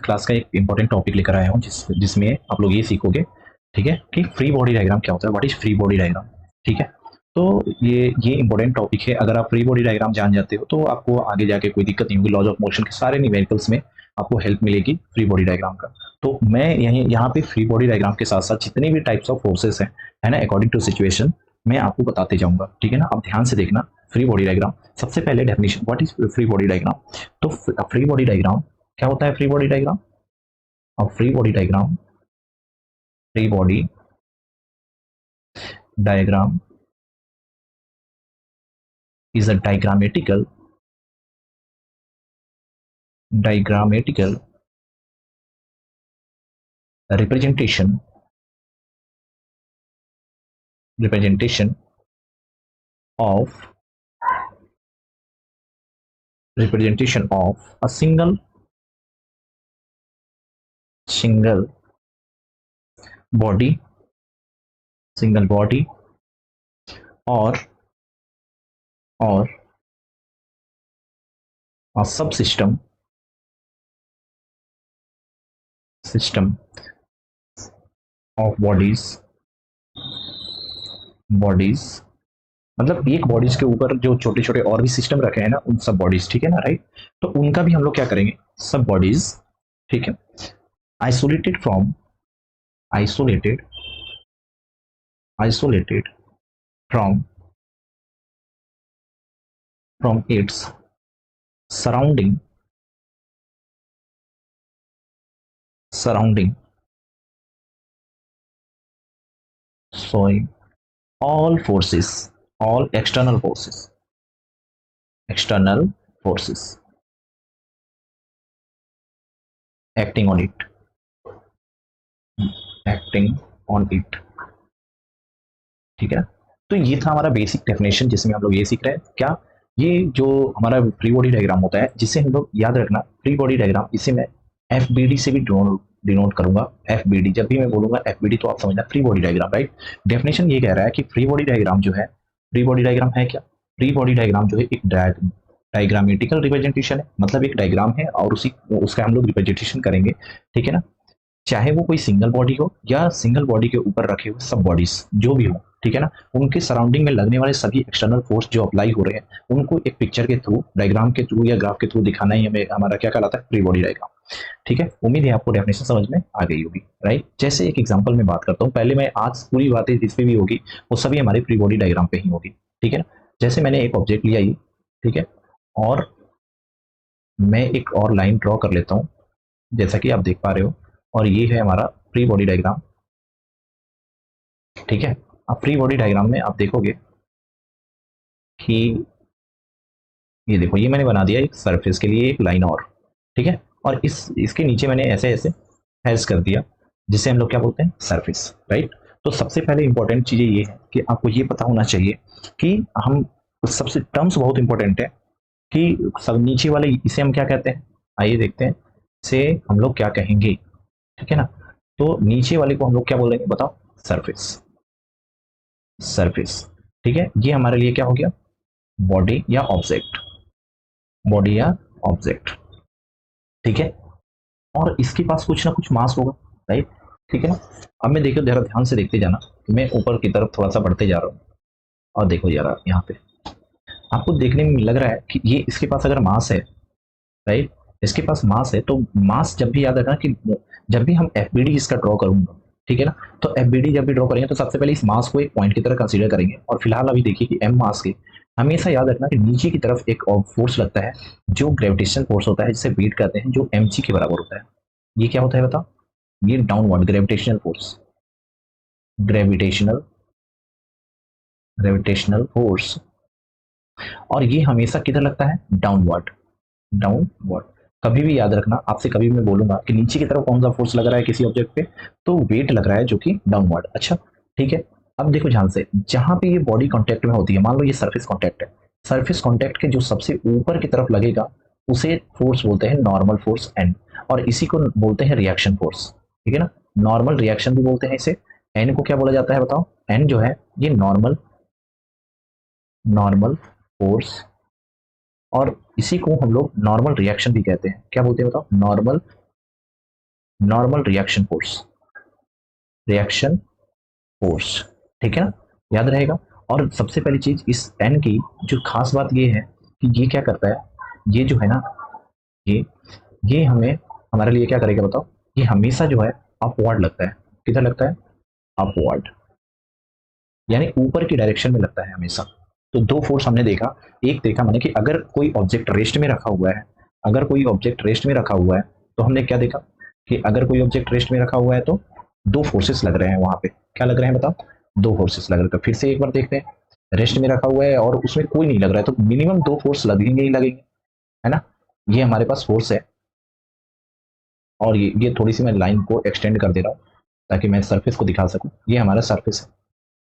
Class का एक important topic लेकर आया हूँ जिसमें आप लोग ये सीखोगे, ठीक है, कि फ्री बॉडी डायग्राम क्या होता है, what is free body diagram. ठीक है, तो ये इंपॉर्टेंट टॉपिक है। अगर आप फ्री बॉडी डायग्राम जान जाते हो तो आपको आगे जाके कोई दिक्कत नहीं होगी। लॉज ऑफ मोशन के सारे न्यूमेरिकल्स में आपको हेल्प मिलेगी फ्री बॉडी डायग्राम का। तो मैं यहाँ पे फ्री बॉडी डायग्राम के साथ साथ जितने भी टाइप्स ऑफ फोर्सेस हैं, है ना, अकॉर्डिंग टू सिचुएशन, मैं आपको बताते जाऊंगा। ठीक है ना, आप ध्यान से देखना। फ्री बॉडी डायग्राम, सबसे पहले definition, what is free body diagram. तो फ्री बॉडी डायग्राम क्या होता है? फ्री बॉडी डायग्राम, अब free body diagram, free body diagram is a diagrammatical representation of a single body, or a subsystem system of bodies, मतलब एक bodies के ऊपर जो छोटे छोटे और भी सिस्टम रखे हैं ना, उन सब बॉडीज, ठीक है ना, राइट। तो उनका भी हम लोग क्या करेंगे, सब बॉडीज, ठीक है, isolated from its surrounding showing all external forces acting on it, ठीक है। तो ये था हमारा बेसिक डेफिनेशन, जिसमें हम लोग ये सीख रहे हैं क्या, ये जो हमारा फ्री बॉडी डायग्राम होता है, जिसे हम लोग याद रखना, फ्री बॉडी डायग्राम, इसे मैं FBD से भी डिनोट करूंगा। FBD, जब भी मैं बोलूंगा FBD तो आप समझना free body diagram, right. Definition ये कह रहा है कि फ्री बॉडी डायग्राम जो है, फ्री बॉडी डायग्राम है क्या? फ्री बॉडी डायग्राम जो है एक डायग्रामेटिकल रिप्रेजेंटेशन है, मतलब एक डायग्राम है और उसका हम लोग रिप्रेजेंटेशन करेंगे, ठीक है ना। चाहे वो कोई सिंगल बॉडी हो या सिंगल बॉडी के ऊपर रखे हुए सब बॉडीज जो भी हो, ठीक है ना, उनके सराउंडिंग में लगने वाले सभी एक्सटर्नल फोर्स जो अप्लाई हो रहे हैं, उनको एक पिक्चर के थ्रू, डायग्राम के थ्रू या ग्राफ के थ्रू दिखाना ही हमें हमारा क्या कहलाता है, फ्री बॉडी डायग्राम। ठीक है, उम्मीद है आपको डेफिनेशन समझ में आ गई होगी, राइट। जैसे एक एग्जांपल में बात करता हूँ, पहले मैं आज पूरी बातें जिस पे भी होगी वो सभी हमारे फ्री बॉडी डायग्राम पे ही होगी, ठीक है। जैसे मैंने एक ऑब्जेक्ट लिया ही, ठीक है, और मैं एक और लाइन ड्रॉ कर लेता हूँ, जैसा कि आप देख पा रहे हो, और ये है हमारा फ्री बॉडी डायग्राम, ठीक है। अब फ्री बॉडी डायग्राम में आप देखोगे कि ये देखो, ये मैंने बना दिया एक सरफेस के लिए एक लाइन और, ठीक है, और इसके नीचे मैंने ऐसे ऐसे हैज कर दिया, जिसे हम लोग क्या बोलते हैं, सरफेस, राइट। तो सबसे पहले इंपॉर्टेंट चीजें ये है कि आपको ये पता होना चाहिए कि हम, सबसे टर्म्स बहुत इंपॉर्टेंट है कि सब नीचे वाले इसे हम क्या कहते हैं, आइए देखते हैं, से हम लोग क्या कहेंगे, ठीक है ना। तो नीचे वाले को हम लोग क्या बोलेंगे, बताओ, सरफेस, ठीक है। ये हमारे लिए क्या हो गया, बॉडी या ऑब्जेक्ट, बॉडी या ऑब्जेक्ट, ठीक है। और इसके पास कुछ ना कुछ मास होगा, राइट, ठीक है ना। अब मैं देखो, जरा ध्यान से देखते जाना, मैं ऊपर की तरफ थोड़ा सा बढ़ते जा रहा हूँ, और देखो जरा यहाँ पे आपको देखने में लग रहा है कि ये इसके पास अगर मास है, राइट, इसके पास मास है, तो मास जब भी याद रखना कि जब भी हम FBD इसका ड्रॉ करूंगा, ठीक है ना, तो FBD जब भी ड्रॉ करेंगे तो सबसे पहले इस मास को एक पॉइंट की तरह कंसीडर करेंगे। और फिलहाल अभी देखिए कि M मास के, हमेशा याद रखना कि नीचे की तरफ एक फोर्स लगता है जो ग्रेविटेशन फोर्स होता है, जिसे वेट कहते हैं, जो mg के बराबर होता है। ये क्या होता है बताओ, ये downward gravitational force, gravitational gravitational force, और ये हमेशा किधर लगता है, डाउनवर्ड, डाउनवर्ड। कभी भी याद रखना, आपसे कभी भी मैं बोलूंगा कि नीचे की तरफ कौन सा फोर्स लग रहा है किसी ऑब्जेक्ट पे, तो वेट लग रहा है जो कि डाउनवर्ड। अच्छा, ठीक है। अब देखो ध्यान से, जहां पे ये बॉडी कांटेक्ट में होती है, मान लो ये सरफेस कांटेक्ट है, सरफेस कांटेक्ट के जो सबसे ऊपर की तरफ लगेगा उसे फोर्स बोलते हैं नॉर्मल फोर्स एन, और इसी को बोलते हैं रिएक्शन फोर्स, ठीक है ना। नॉर्मल रिएक्शन भी बोलते हैं इसे। एन को क्या बोला जाता है बताओ, एन जो है ये नॉर्मल नॉर्मल फोर्स, और इसी को हम लोग नॉर्मल रिएक्शन भी कहते हैं। क्या बोलते हैं बताओ, नॉर्मल नॉर्मल रिएक्शन फोर्स, ठीक है ना, याद रहेगा। और सबसे पहली चीज इस एन की जो खास बात ये है कि ये क्या करता है, ये जो है ना, ये ये हमें हमारे लिए क्या करेगा बताओ, ये हमेशा जो है अपवर्ड लगता है। किधर लगता है? अपवर्ड, यानी ऊपर की डायरेक्शन में लगता है हमेशा। तो दो फोर्स हमने देखा, एक देखा मैंने कि अगर कोई ऑब्जेक्ट रेस्ट में रखा हुआ है, अगर कोई ऑब्जेक्ट रेस्ट में रखा हुआ है तो हमने क्या देखा कि अगर कोई ऑब्जेक्ट रेस्ट में रखा हुआ है तो दो फोर्सेस लग रहे हैं वहां पे। क्या लग रहे हैं बताओ? दो फोर्सेस लग रहे हैं। तो फिर से एक बार देखते हैं, रेस्ट में रखा हुआ है और उसमें कोई नहीं लग रहा है तो मिनिमम दो फोर्स लगेंगे ही लगेंगे, है ना। ये हमारे पास फोर्स है। और ये थोड़ी सी मैं लाइन को एक्सटेंड कर दे रहा हूँ ताकि मैं सरफेस को दिखा सकूं। ये हमारा सरफेस है,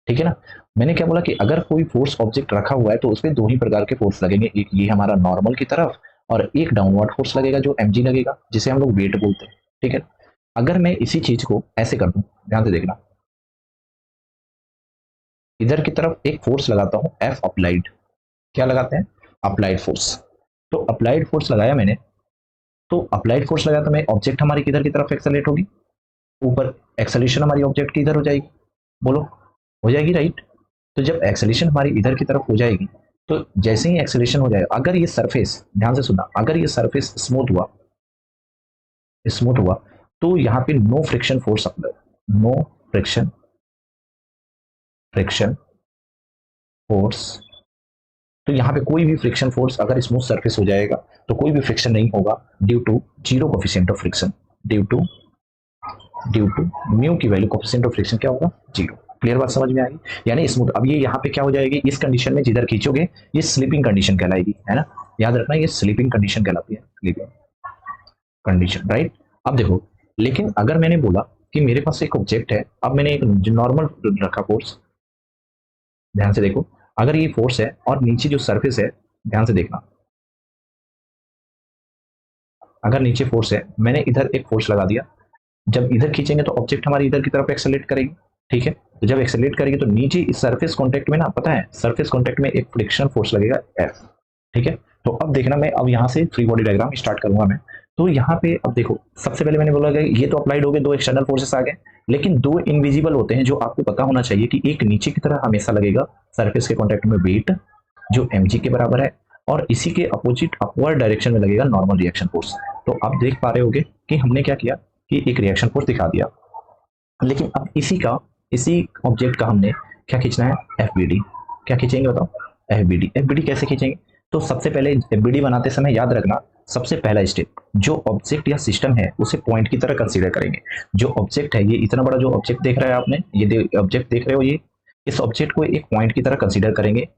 ठीक है ना। मैंने क्या बोला कि अगर कोई फोर्स ऑब्जेक्ट रखा हुआ है तो उसमें दो ही प्रकार के फोर्स लगेंगे, एक ये हमारा नॉर्मल की तरफ और एक डाउनवर्ड फोर्स लगेगा जो mg लगेगा, जिसे हम लोग वेट बोलते हैं, ठीक है। अगर मैं इसी चीज को ऐसे कर दूं, ध्यान से देखना, इधर की तरफ एक फोर्स लगाता हूं एफ अप्लाइड। क्या लगाते हैं? Applied force. तो अप्लाइड फोर्स लगाया मैंने, तो अप्लाइड फोर्स लगाया तो मैं ऑब्जेक्ट हमारी किधर की तरफ एक्सेलेट होगी? ऊपर। एक्सेलेशन हमारी ऑब्जेक्ट की इधर हो जाएगी, बोलो, हो जाएगी राइट। तो जब एक्सेलेशन हमारी इधर की तरफ हो जाएगी तो जैसे ही एक्सेलेशन हो जाएगा, अगर ये सरफेस, ध्यान से सुनना, अगर ये सरफेस स्मूथ हुआ तो यहाँ पे no friction force apply, no friction friction force. तो यहाँ पे कोई भी फ्रिक्शन फोर्स, अगर स्मूथ सरफेस हो जाएगा तो कोई भी फ्रिक्शन नहीं होगा due to zero coefficient of friction, due to mu की वैल्यू कोफिशिएंट ऑफ फ्रिक्शन क्या होगा? जीरो। क्लियर बात समझ में आई? यानी स्मूथ। अब ये यहाँ पे क्या हो जाएगी इस कंडीशन में, जिधर खींचोगे ये स्लीपिंग कंडीशन कहलाएगी, है ना। याद रखना ये स्लीपिंग कंडीशन कहलाती है, स्लीपिंग कंडीशन, राइट। अब देखो, लेकिन अगर मैंने बोला कि मेरे पास एक ऑब्जेक्ट है, अब मैंने एक नॉर्मल रखा फोर्स, ध्यान से देखो, अगर ये फोर्स है और नीचे जो सरफेस है, ध्यान से देखना, अगर नीचे फोर्स है, मैंने इधर एक फोर्स लगा दिया, जब इधर खींचेंगे तो ऑब्जेक्ट हमारी इधर की तरफ एक्सेलेट करेगी, ठीक है। तो जब एक्सेलेट करेगी तो नीचे इस सरफेस कॉन्टेक्ट में ना, पता है, सरफेस कॉन्टेक्ट में एक फ्रिक्शन फोर्स लगेगा एफ, ठीक है। तो अब देखना, मैं अब यहाँ से फ्री बॉडी डायग्राम स्टार्ट करूंगा मैं। तो यहाँ पे अब देखो, सबसे पहले मैंने बोला कि ये तो अप्लाइड हो गए, दो एक्सटर्नल फोर्सेस आ गए, लेकिन दो इनविजिबल होते हैं जो आपको पता होना चाहिए कि एक नीचे की तरह हमेशा लगेगा सरफेस के कॉन्टेक्ट में वेट जो mg के बराबर है, और इसी के अपोजिट अपवर्ड डायरेक्शन में लगेगा नॉर्मल रिएक्शन फोर्स। तो आप देख पा रहे होगे कि हमने क्या किया कि एक रिएक्शन फोर्स दिखा दिया, लेकिन अब इसी ऑब्जेक्ट का हमने क्या खींचना है? F B D. क्या खींचेंगे बताओ? एफ बी डी कैसे खींचेंगे? तो सबसे पहले एफ बी डी बनाते समय याद रखना, सबसे पहला स्टेप, जो ऑब्जेक्ट या सिस्टम है उसे पॉइंट की तरह कंसीडर करेंगे। जो ऑब्जेक्ट है, ये इतना बड़ा जो ऑब्जेक्ट देख रहा है आपने, ये ऑब्जेक्ट देख रहे हो, ये इस ऑब्जेक्ट को एक पॉइंट की तरह कंसीडर करेंगे,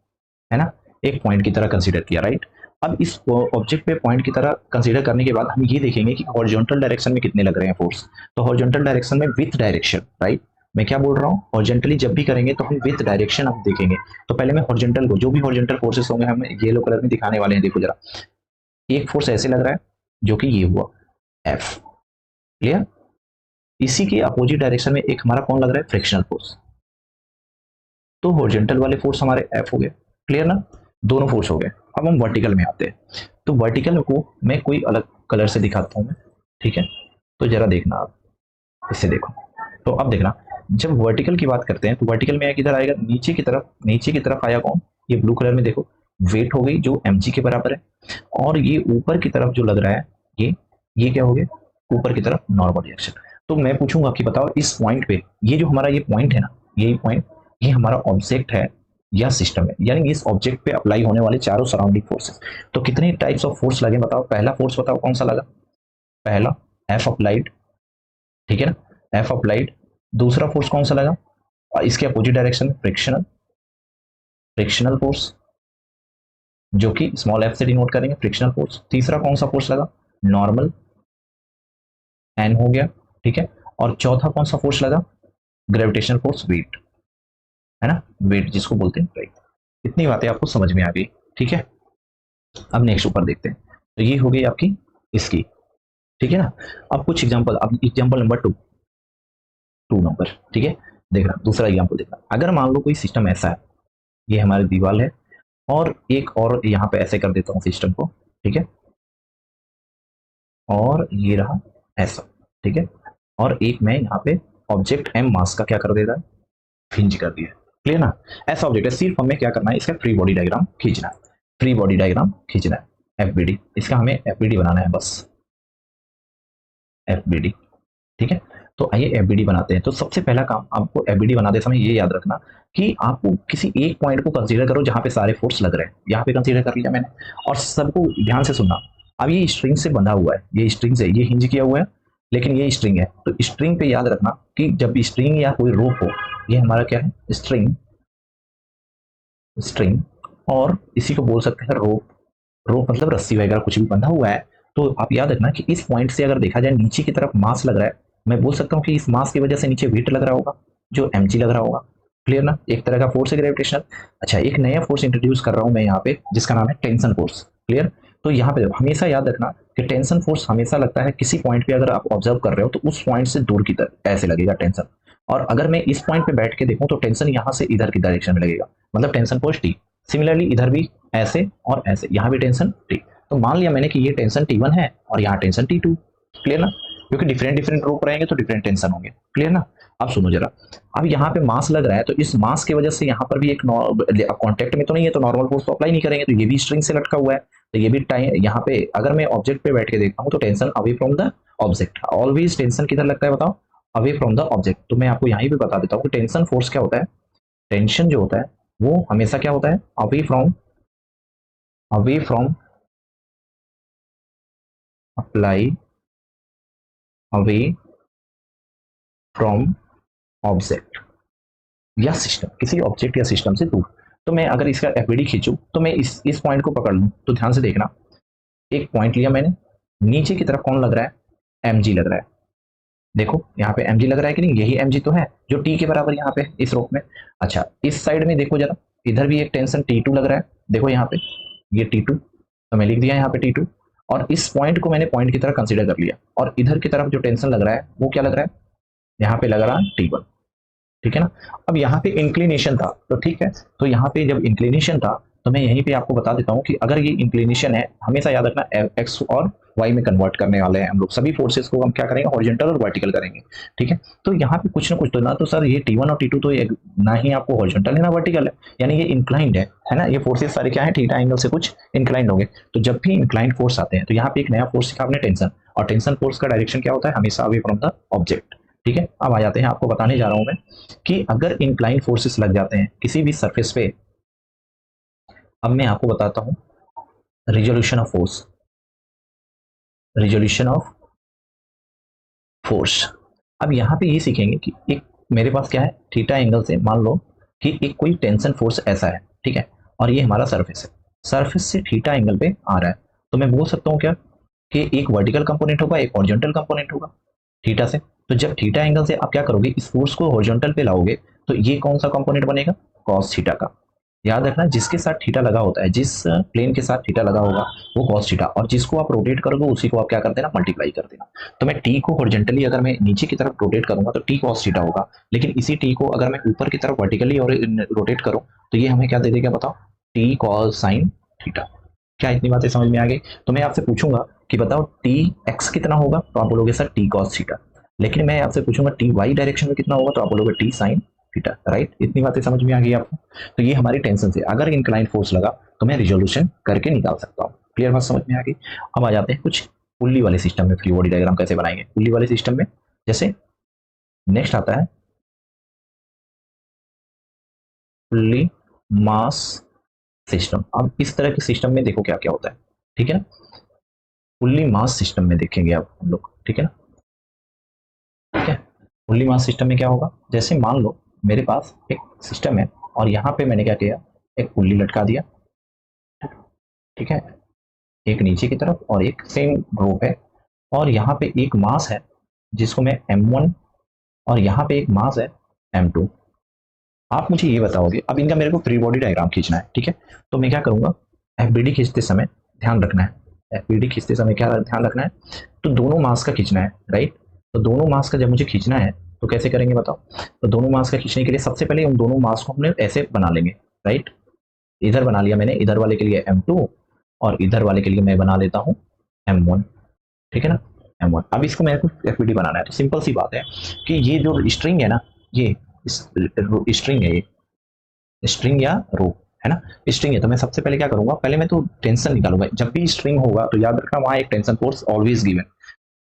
है ना। एक पॉइंट की तरह कंसीडर किया, राइट। अब इस ऑब्जेक्ट पे पॉइंट की तरह कंसीडर करने के बाद हम ये देखेंगे कि हॉरिजॉन्टल डायरेक्शन में कितने लग रहे हैं फोर्स। तो हॉरिजॉन्टल डायरेक्शन में विथ डायरेक्शन, राइट। मैं क्या बोल रहा हूँ, हॉरिजॉन्टली जब भी करेंगे तो हम विथ डायरेक्शन हम देखेंगे। तो पहले मैं हॉरिजॉन्टल को, जो भी हॉरिजॉन्टल फोर्सेस होंगे हम येलो कलर में दिखाने वाले हैं। देखो जरा, एक फोर्स ऐसे लग रहा है जो कि ये हुआ एफ, क्लियर। इसी के अपोजिट डायरेक्शन में एक हमारा कौन लग रहा है? Frictional force. तो हॉरिजॉन्टल वाले फोर्स हमारे एफ हो गए, क्लियर ना, दोनों फोर्स हो गए। अब हम वर्टिकल में आते हैं। तो वर्टिकल को मैं कोई अलग कलर से दिखाता हूँ मैं, ठीक है। तो जरा देखना आप, इससे देखो। तो अब देखना, जब वर्टिकल की बात करते हैं तो वर्टिकल में किधर आएगा? नीचे की तरफ आया कौन? ये ब्लू कलर में देखो, वेट हो गई जो mg के बराबर है। और ये ऊपर की तरफ जो लग रहा है, ये क्या हो गया? ऊपर की तरफ नॉर्मल रिएक्शन। तो मैं पूछूंगा कि बताओ इस पॉइंट पे, ये जो हमारा ये पॉइंट है ना, यही पॉइंट, ये हमारा ऑब्जेक्ट है या सिस्टम है, यानी इस ऑब्जेक्ट पे अप्लाई होने वाले चारों सराउंडिंग फोर्सेस। तो कितने टाइप्स ऑफ फोर्स लगे बताओ? पहला फोर्स बताओ कौन सा लगा? पहला एफ अप्लाइड, ठीक है ना, एफ अप्लाइड। दूसरा फोर्स कौन सा लगा? और इसके अपोजिट डायरेक्शन में फ्रिक्शनल फ्रिक्शनल फोर्स, जो कि स्मॉल एफ से डिनोट करेंगे, फ्रिक्शनल फोर्स। तीसरा कौन सा फोर्स लगा? नॉर्मल, एन हो गया, ठीक है। और चौथा कौन सा फोर्स लगा? ग्रेविटेशनल फोर्स, वेट, है ना, वेट जिसको बोलते हैं, राइट। इतनी बातें आपको समझ में आ गई, ठीक है। अब नेक्स्ट ऊपर देखते हैं। तो ये हो गई आपकी इसकी, ठीक है ना। अब कुछ एग्जांपल, अब एग्जांपल नंबर टू नंबर, ठीक है। देखना दूसरा एग्जांपल, देखना अगर मान लो कोई सिस्टम ऐसा है, ये हमारी दीवार है, और एक और यहाँ पे ऐसे कर देता हूँ सिस्टम को, ठीक है, और ये रहा ऐसा, ठीक है। और एक मैं यहाँ पे ऑब्जेक्ट एम मास का क्या कर देता है, हिंज कर दिया। क्लियर ना? ऐसा ऑब्जेक्ट है, सिर्फ हमें क्या करना है, इसका फ्री बॉडी डायग्राम खींचना है, फ्री बॉडी डायग्राम खींचना है, एफबीडी, इसका हमें एफबीडी बनाना है बस, एफबीडी। ठीक है, तो आइए एफबीडी बनाते हैं। तो सबसे पहला काम आपको एफबीडी बनाते समय ये याद रखना कि आपको किसी एक पॉइंट को कंसीडर करो जहां पे सारे फोर्स लग रहे हैं। यहाँ पे कंसीडर कर लिया मैंने, और सबको ध्यान से सुनना। अब ये स्ट्रिंग से बंधा हुआ है, ये स्ट्रिंग से ये हिंज किया हुआ है, लेकिन ये स्ट्रिंग है। तो स्ट्रिंग पे याद रखना कि जब स्ट्रिंग या कोई रोप हो, ये हमारा क्या है, स्ट्रिंग, स्ट्रिंग, और इसी को बोल सकते हैं रोप। रोप मतलब रस्सी वगैरह कुछ भी बंधा हुआ है। तो आप याद रखना कि इस पॉइंट से अगर देखा जाए नीचे की तरफ मास लग रहा है, मैं बोल सकता हूँ कि इस मास की वजह से नीचे वेट लग रहा होगा, जो mg लग रहा होगा। क्लियर ना? एक तरह का फोर्स है ग्रेविटेशनल। अच्छा, एक नया फोर्स इंट्रोड्यूस कर रहा हूं मैं यहाँ पे, जिसका नाम है टेंशन फोर्स। क्लियर? तो यहाँ पे हमेशा याद रखना कि टेंशन फोर्स हमेशा लगता है किसी पॉइंट पे, अगर आप ऑब्जर्व कर रहे हो तो उस पॉइंट से दूर की तरफ ऐसे लगेगा टेंशन। और अगर मैं इस पॉइंट पे बैठ के देखूं तो टेंशन यहाँ से इधर की डायरेक्शन में लगेगा, मतलब टेंशन फोर्स टी। सिमिलरली इधर भी ऐसे और ऐसे, यहाँ भी टेंशन टी। तो मान लिया मैंने कि ये टेंशन T1 है और यहाँ टेंशन T2। क्लियर ना? क्योंकि डिफरेंट डिफरेंट रूप रहेंगे तो डिफरेंट टेंशन होंगे। क्लियर ना? अब सुनो जरा, अब यहाँ पे मास लग रहा है, तो इस मास की वजह से यहाँ पर भी एक कॉन्टेक्ट में तो नहीं है, तो नॉर्मल फोर्स तो अप्लाई नहीं करेंगे, तो ये भी स्ट्रिंग से लटका हुआ है। तो ये भी टाइम यहाँ पे, अगर मैं ऑब्जेक्ट पे बैठ के देखता हूँ तो tension away from the object. Always tension किधर लगता है बताओ? Away from the object. तो मैं आपको यहाँ भी बता देता हूँ कि टेंशन फोर्स क्या होता है। टेंशन जो होता है वो हमेशा क्या होता है, away from, away from apply, away from object या सिस्टम, किसी ऑब्जेक्ट या सिस्टम से दूर। तो मैं अगर इसका एफबीडी खींचूं तो मैं इस पॉइंट को पकड़ लूं, तो ध्यान से देखना, एक पॉइंट लिया मैंने, नीचे की तरफ कौन लग रहा है, mg लग रहा है। देखो यहाँ पे mg लग रहा है कि नहीं, यही mg तो है जो t के बराबर यहाँ पे इस रोप में। अच्छा, इस साइड में देखो जरा, इधर भी एक टेंशन T2 लग रहा है। देखो यहाँ पे ये T2, तो मैं लिख दिया यहाँ पे T2, और इस पॉइंट को मैंने पॉइंट की तरह कंसीडर कर लिया। और इधर की तरफ जो टेंशन लग रहा है वो क्या लग रहा है, यहाँ पे लग रहा है T1। ठीक है ना? अब यहाँ पे इंक्लिनेशन था, तो ठीक है, तो यहाँ पे जब इंक्लिनेशन था तो मैं यहीं पे आपको बता देता हूँ कि अगर ये इंक्लिनेशन है, हमेशा याद रखना एक्स और वाई में कन्वर्ट करने वाले हैं हम लोग। सभी फोर्सेस को हम क्या करेंगे, हॉरिजॉन्टल और वर्टिकल करेंगे। ठीक है, तो यहाँ पे कुछ ना कुछ तो ना, तो सर ये T1 और T2 तो ना ही आपको हॉरिजॉन्टल है ना वर्टिकल है, यानी ये इंक्लाइंड है ना? ये फोर्सेस सारे क्या है, थीटा एंगल से कुछ इंक्लाइंड होंगे। तो जब भी इंक्लाइंड फोर्स आते हैं तो यहाँ पे एक नया फोर्स सीखा आपने, टेंशन। और टेंशन फोर्स का डायरेक्शन क्या होता है, हमेशा अवे फ्रॉम द ऑब्जेक्ट। ठीक है, अब आ जाते हैं, आपको बताने जा रहा हूं मैं कि अगर इंक्लाइन फोर्सेस लग जाते हैं किसी भी सरफेस पे। अब मैं आपको बताता हूं resolution of force, resolution of force. अब यहाँ पे ये सीखेंगे कि एक मेरे पास क्या है, थीटा एंगल से मान लो कि एक कोई टेंशन फोर्स ऐसा है, ठीक है, और ये हमारा सरफेस है, सरफेस से थीटा एंगल पे आ रहा है। तो मैं बोल सकता हूँ क्या कि एक वर्टिकल कंपोनेंट होगा, एक हॉरिजॉन्टल कंपोनेंट होगा थीटा से। तो जब थीटा एंगल से आप क्या करोगे, इस फोर्स को हॉरिजॉन्टल पे लाओगे, तो ये कौन सा कंपोनेंट बनेगा, कॉस थीटा का। याद रखना, जिसके साथ थीटा लगा होता है, जिस प्लेन के साथ थीटा लगा होगा वो कॉस थीटा, और जिसको आप रोटेट करोगे उसी को आप क्या कर देना, मल्टीप्लाई कर देना। तो मैं टी को हॉरिजॉन्टली अगर मैं नीचे की तरफ रोटेट करूंगा तो टी कॉस थीटा होगा, लेकिन इसी टी को अगर मैं ऊपर की तरफ वर्टिकली और रोटेट करूं तो ये हमें क्या दे देगा बताओ, टी कॉस साइन थीटा। क्या इतनी बातें समझ में आ गई? तो मैं आपसे पूछूंगा कि बताओ टी एक्स कितना होगा, तो आप बोलोगे सर टी कॉस थीटा। लेकिन मैं आपसे पूछूंगा टी वाई डायरेक्शन में कितना होगा, तो आप बोलोगे टी साइन थीटा। राइट? इतनी बातें समझ में आ गई आपको? तो ये हमारी टेंशन से अगर इंक्लाइन फोर्स लगा तो मैं रिजोल्यूशन करके निकाल सकता हूँ। क्लियर बात समझ में आ गई? अब आ जाते हैं कुछ पुल्ली वाले सिस्टम में, फ्री बॉडी डायग्राम कैसे बनाएंगे पुल्ली वाले सिस्टम में। जैसे नेक्स्ट आता है पुल्ली मास सिस्टम। अब इस तरह के सिस्टम में देखो क्या क्या होता है, ठीक है ना? पुल्ली मास सिस्टम में देखेंगे आप हम लोग, ठीक है ना? ठीक है, पुल्ली मास सिस्टम में क्या होगा, जैसे मान लो मेरे पास एक सिस्टम है और यहाँ पे मैंने क्या किया, एक पुल्ली लटका दिया। ठीक है, एक नीचे की तरफ और एक सेम ग्रुप है, और यहाँ पे एक मास है जिसको मैं m1, और यहाँ पे एक मास है m2। आप मुझे ये बताओगे, अब इनका मेरे को फ्री बॉडी डायग्राम खींचना है, ठीक है? तो मैं क्या करूंगा, एफबीडी खींचते समय ध्यान रखना है, एफबीडी खींचते समय क्या ध्यान रखना है, तो दोनों मास का खींचना है। राइट? तो दोनों मास का जब मुझे खींचना है तो कैसे करेंगे बताओ? तो दोनों मास का खींचने के लिए सबसे पहले उन दोनों मास को हमने ऐसे बना लेंगे। राइट? इधर बना लिया मैंने, इधर वाले के लिए m2 और इधर वाले के लिए मैं बना लेता हूँ m1। ठीक है ना? M1। अब इसको मेरे को एफबीडी बनाना है, तो सिंपल सी बात है कि ये जो स्ट्रिंग है ना, ये स्ट्रिंग है, ये स्ट्रिंग या रो है ना, स्ट्रिंग है। तो मैं सबसे पहले क्या करूंगा, पहले मैं तो टेंशन निकालूंगा। जब भी स्ट्रिंग होगा तो याद रखना वहां एक टेंशन फोर्स ऑलवेज गिवन।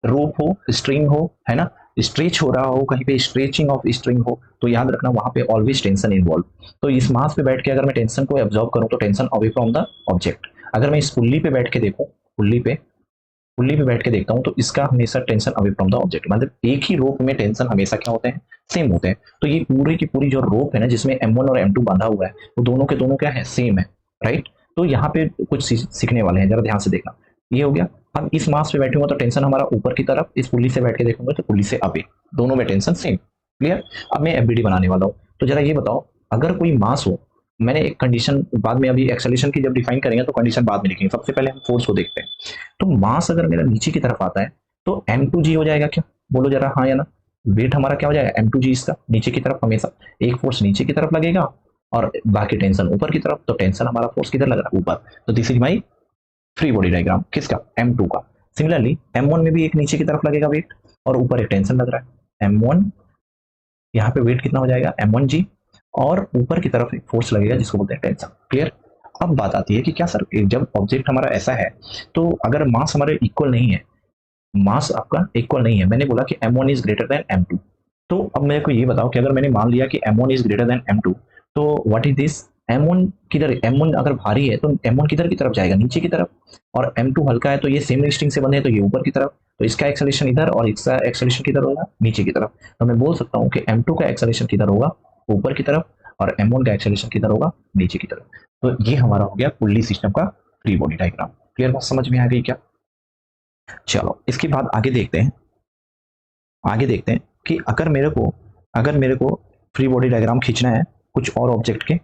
रोप हो, स्ट्रिंग हो, है ना, स्ट्रेच हो रहा हो, कहीं पे स्ट्रेचिंग ऑफ स्ट्रिंग हो, तो याद रखना वहां पे ऑलवेज टेंशन इन्वॉल्व। तो इस मास पे बैठ के अगर मैं टेंशन को एब्जॉर्व करूं तो tension away from the object. अगर मैं इस पुल्ली पे बैठ के देखूं, पुल्ली पे बैठ के देखता हूं, तो इसका हमेशा tension away from the object, मतलब एक ही रोप में टेंशन हमेशा क्या होते हैं, सेम होते हैं। तो ये पूरी की पूरी जो रोप है ना, जिसमें M1 और M2 बांधा हुआ है, वो दोनों के दोनों क्या है, सेम है, राइट। तो यहाँ पे कुछ सीखने वाले हैं, जरा ध्यान से देखना। ये हो गया। अब इस मास पे बैठूंगा तो टेंशन हमारा ऊपर की तरफ, इस पुल्ली से बैठ के देखूंगा तो पुल्ली से अवे, दोनों में टेंशन सेम। क्लियर। अब मैं एफबीडी बनाने वाला हूँ, तो जरा ये बताओ, अगर कोई मास हो, मैंने एक कंडीशन बाद में, अभी एक्सेलेरेशन की जब डिफाइन करेंगे तो कंडीशन बाद में लिखेंगे, सबसे पहले हम फोर्स को देखते हैं। तो मास अगर मेरा नीचे की तरफ आता है तो M2G हो जाएगा क्या, बोलो जरा हाँ या ना। वेट हमारा क्या हो जाएगा, M2G, इसका नीचे की तरफ हमेशा एक फोर्स नीचे की तरफ लगेगा और बाकी टेंशन ऊपर की तरफ। तो टेंशन हमारा फोर्स किधर लग रहा है, ऊपर। तो this is my free body diagram, किसका, M2 का। सिमिलरली M1 में भी एक नीचे की तरफ लगेगा वेट और ऊपर एक टेंशन लग रहा है M1। यहाँ पे वेट कितना हो जाएगा, M1G, और ऊपर की तरफ एक फोर्स लगेगा जिसको बोलते हैं टेंशन। क्लियर। अब बात आती है कि क्या सर, जब ऑब्जेक्ट हमारा ऐसा है तो अगर मास हमारे इक्वल नहीं है, मास आपका इक्वल नहीं है, मैंने बोला कि M1 is greater than M2, तो अब मेरे को ये बताओ कि अगर मैंने मान लिया कि M1 is greater than M2, तो व्हाट इज दिस, M1 किधर, M1 अगर भारी है तो M1 किधर की तरफ जाएगा, नीचे की तरफ, और M2 हल्का है तो ये सेम स्ट्रिंग से बंधे हैं तो ये ऊपर की तरफ। तो इसका एक्सेलेरेशन इधर और इसका एक्सेलेरेशन किधर होगा, नीचे की तरफ। तो मैं बोल सकता हूँ कि M2 का एक्सेलेरेशन किधर होगा, ऊपर की तरफ, और M1 का एक्सेलेरेशन किधर होगा, नीचे की तरफ। तो ये हमारा हो गया पुल्ली सिस्टम का फ्री बॉडी डायग्राम। क्लियर, बात समझ में आ गई क्या। चलो इसके बाद आगे देखते हैं, आगे देखते हैं कि अगर मेरे को फ्री बॉडी डायग्राम खींचना है कुछ और ऑब्जेक्ट के,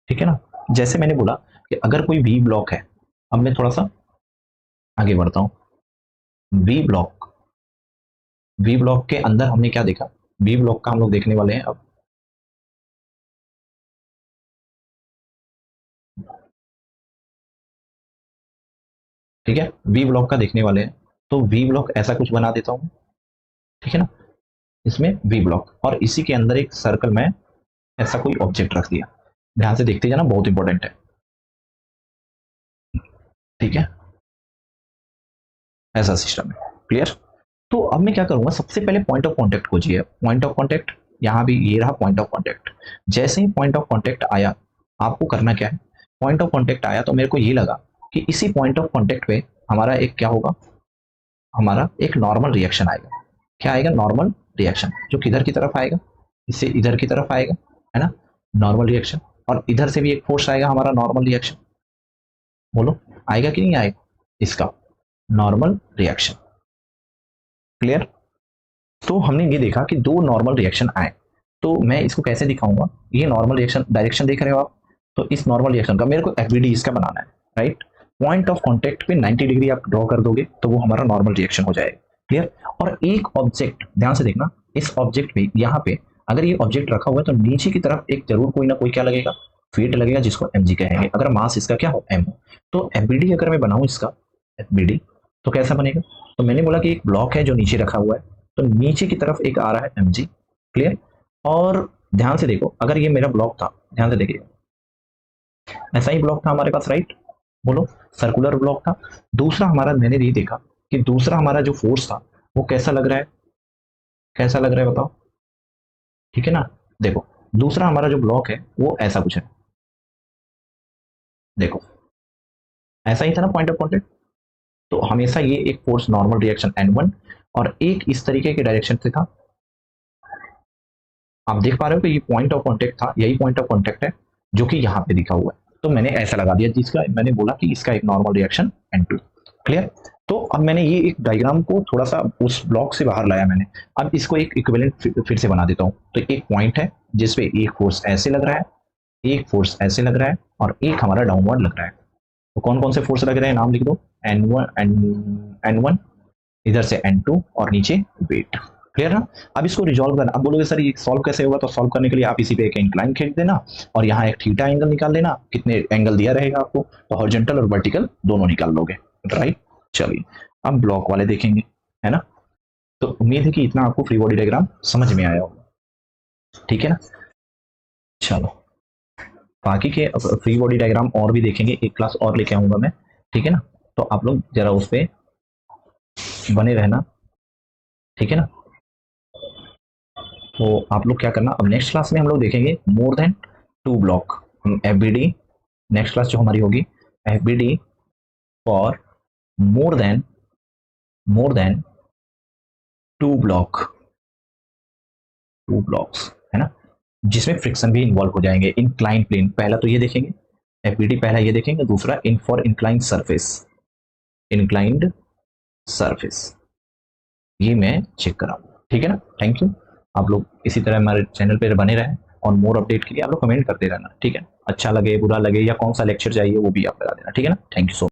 ठीक है ना। जैसे मैंने बोला कि अगर कोई वी ब्लॉक है, अब मैं थोड़ा सा आगे बढ़ता हूँ। वी ब्लॉक, वी ब्लॉक के अंदर हमने क्या देखा, वी ब्लॉक का हम लोग देखने वाले हैं अब। ठीक है, वी ब्लॉक का देखने वाले हैं। तो वी ब्लॉक ऐसा कुछ बना देता हूँ, ठीक है ना। इसमें वी ब्लॉक और इसी के अंदर एक सर्कल में ऐसा कोई ऑब्जेक्ट रख दिया। ध्यान से देखते जाना, बहुत इंपॉर्टेंट है, ठीक है। ऐसा सिस्टम है। क्लियर। तो अब मैं क्या करूंगा, सबसे पहले पॉइंट ऑफ कांटेक्ट खोजिए। पॉइंट ऑफ कांटेक्ट, यहाँ भी ये रहा पॉइंट ऑफ कांटेक्ट। जैसे ही पॉइंट ऑफ कांटेक्ट आया, आपको करना क्या है, पॉइंट ऑफ कांटेक्ट आया तो मेरे को ये लगा कि इसी पॉइंट ऑफ कांटेक्ट पे हमारा एक क्या होगा, हमारा एक नॉर्मल रिएक्शन आएगा। क्या आएगा, नॉर्मल रिएक्शन, जो किधर की तरफ आएगा, इससे इधर की तरफ आएगा, है ना, नॉर्मल रिएक्शन। और इधर से भी एक फोर्स आएगा हमारा नॉर्मल रिएक्शन, बोलो आएगा कि नहीं आएगा, इसका नॉर्मल रिएक्शन। क्लियर। तो हमने ये देखा कि दो नॉर्मल रिएक्शन आए, तो मैं इसको कैसे दिखाऊंगा, ये नॉर्मल रिएक्शन डायरेक्शन देख रहे हो आप, तो इस नॉर्मल रिएक्शन का मेरे को एफबीडी इसका बनाना है, राइट। पॉइंट ऑफ कांटेक्ट पे 90 डिग्री आप ड्रॉ कर दोगे तो वो हमारा नॉर्मल रिएक्शन हो जाएगा। क्लियर। और एक ऑब्जेक्ट, ध्यान से देखना, इस ऑब्जेक्ट पे यहाँ पे अगर ये ऑब्जेक्ट रखा हुआ है तो नीचे की तरफ एक जरूर कोई ना कोई क्या लगेगा, वेट लगेगा, जिसको mg कहेंगे, अगर मास इसका क्या हो m हो। तो एफबीडी अगर मैं बनाऊं इसका एफबीडी, तो कैसा बनेगा, तो मैंने बोला कि एक ब्लॉक है जो नीचे रखा हुआ है, तो नीचे की तरफ एक आ रहा है mg। क्लियर। और ध्यान से देखो, अगर ये मेरा ब्लॉक था, ध्यान से देखिए, ऐसा ही ब्लॉक था हमारे पास, राइट, बोलो सर्कुलर ब्लॉक था। दूसरा हमारा, मैंने ये देखा कि दूसरा हमारा जो फोर्स था वो कैसा लग रहा है, कैसा लग रहा है बताओ, ठीक है ना। देखो दूसरा हमारा जो ब्लॉक है वो ऐसा कुछ है, देखो ऐसा ही था ना पॉइंट ऑफ कॉन्टेक्ट। तो हमेशा ये एक फोर्स नॉर्मल रिएक्शन N1 और एक इस तरीके के डायरेक्शन से था। आप देख पा रहे हो कि ये पॉइंट ऑफ कांटेक्ट था, यही पॉइंट ऑफ कांटेक्ट है जो कि यहाँ पे दिखा हुआ है। तो मैंने ऐसा लगा दिया जिसका मैंने बोला कि इसका एक नॉर्मल रिएक्शन N2। क्लियर। तो अब मैंने ये एक डायग्राम को थोड़ा सा उस ब्लॉक से बाहर लाया मैंने, अब इसको एक इक्विवेलेंट फिर से बना देता हूँ। तो एक पॉइंट है जिसपे एक फोर्स ऐसे लग रहा है, एक फोर्स ऐसे लग रहा है, और एक हमारा डाउनवर्ड लग रहा है। तो कौन कौन से फोर्स लग रहे हैं, नाम लिख दो, N1, इधर से N2 और नीचे वेट। क्लियर ना। अब इसको रिजॉल्व करना, अब बोलोगे सर ये सॉल्व कैसे होगा, तो सॉल्व करने के लिए आप इसी पे एक इंक्लाइन खींच देना और यहाँ एक थीटा एंगल निकाल लेना। कितने एंगल दिया रहेगा आपको, तो हॉरिजॉन्टल और वर्टिकल दोनों निकाल लोगे, राइट। चलिए अब ब्लॉक वाले देखेंगे। है ना। तो उम्मीद है कि इतना आपको फ्री बॉडी डायग्राम समझ में आया होगा, ठीक है ना। चलो बाकी के फ्री बॉडी डायग्राम और भी देखेंगे, एक क्लास और लेके आऊंगा मैं, ठीक है ना। तो आप लोग जरा उस पर बने रहना, ठीक है ना। तो आप लोग क्या करना, अब नेक्स्ट क्लास में हम लोग देखेंगे मोर देन 2 ब्लॉक। हम एफबीडी, नेक्स्ट क्लास जो हमारी होगी FBD for more than more than 2 block, 2 blocks, है ना, जिसमें फ्रिक्शन भी इन्वॉल्व हो जाएंगे। इंक्लाइन प्लेन पहला तो ये देखेंगे, एफबीडी पहला ये देखेंगे, दूसरा in for incline surface, inclined surface, ये मैं चेक कराऊंगा, ठीक है ना। Thank you. आप लोग इसी तरह हमारे चैनल पर बने रहें और मोर अपडेट के लिए आप लोग कमेंट करते रहना, ठीक है। अच्छा लगे बुरा लगे या कौन सा लेक्चर चाहिए वो भी आप बता देना, ठीक है ना। Thank you so much.